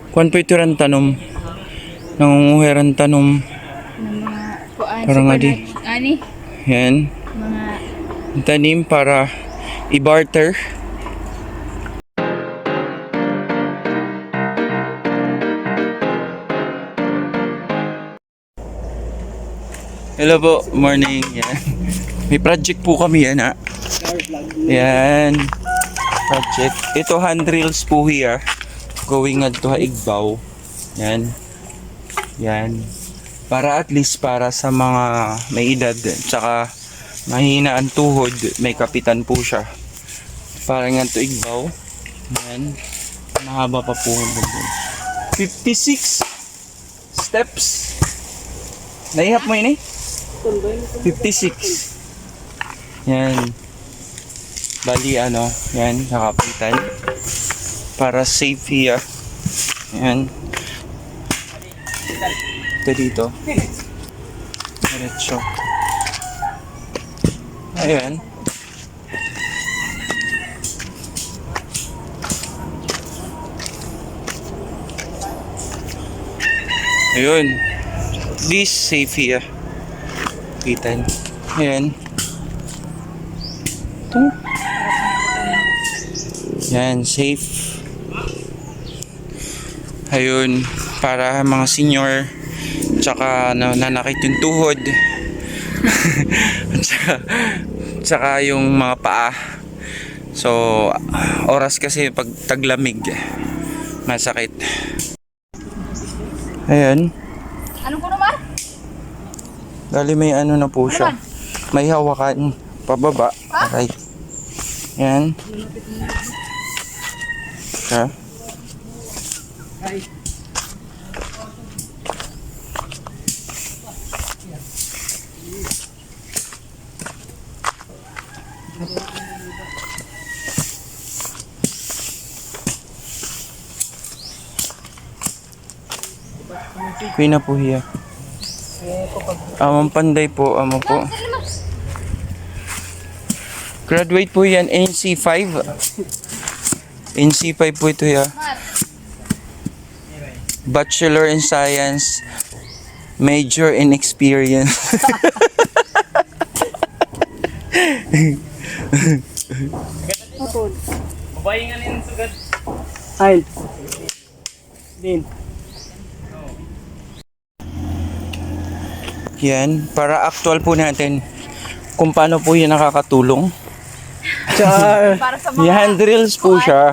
Kuan po ito rin tanom. Nangunguheran tanom. Ng mga kuan. Parang nga di. Ani? Yan. Mga Tanim para i-barter. Hello po, morning. Yan. May project po kami yan ha. Yan. Project. Ito handrails po here. Going at to Igbaw. Yan. Yan. Para at least para sa mga may edad. Tsaka mahina ang tuhod. May kapitan po siya. Para nga to Igbaw. Yan. Mahaba pa po. 56 steps. Naihap mo yun eh? 56. Yan. Bali ano, yan, nakapitan. Para safe here. Yan. Ito dito. Diretso. Ayan. Ayun. This safe here. Pitan. Ayan. Ito. Yan, safe. Ayun, para mga senior, tsaka nanakit yung tuhod. tsaka yung mga paa. So, oras kasi pag taglamig, masakit. Ayan. Anong kuno Mar? Dali may ano na po siya. May hawakan pababa. Okay. Yan. Ha? Queen na po hiya. Amang panday po, amo po. Graduate po yan, NC5. NC5 po ito ya. Bachelor in Science, Major in Experience. Babae nga rin sugat. Ay. Din. Yan, para actual po natin kung paano po yan nakakatulong. Char. Para sa mga Yung handrails po siya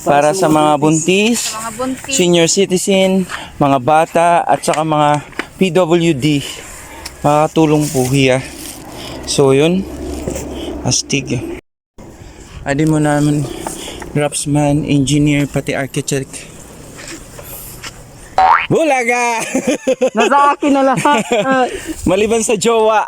para sa mga buntis, mga buntis. senior citizen, mga bata, at saka mga PWD. Makakatulong po hiya. So yun, astig. Adi mo naman, draftsman, engineer, pati architect. Bulaga! Nasa akin na lahat. Maliban sa jowa.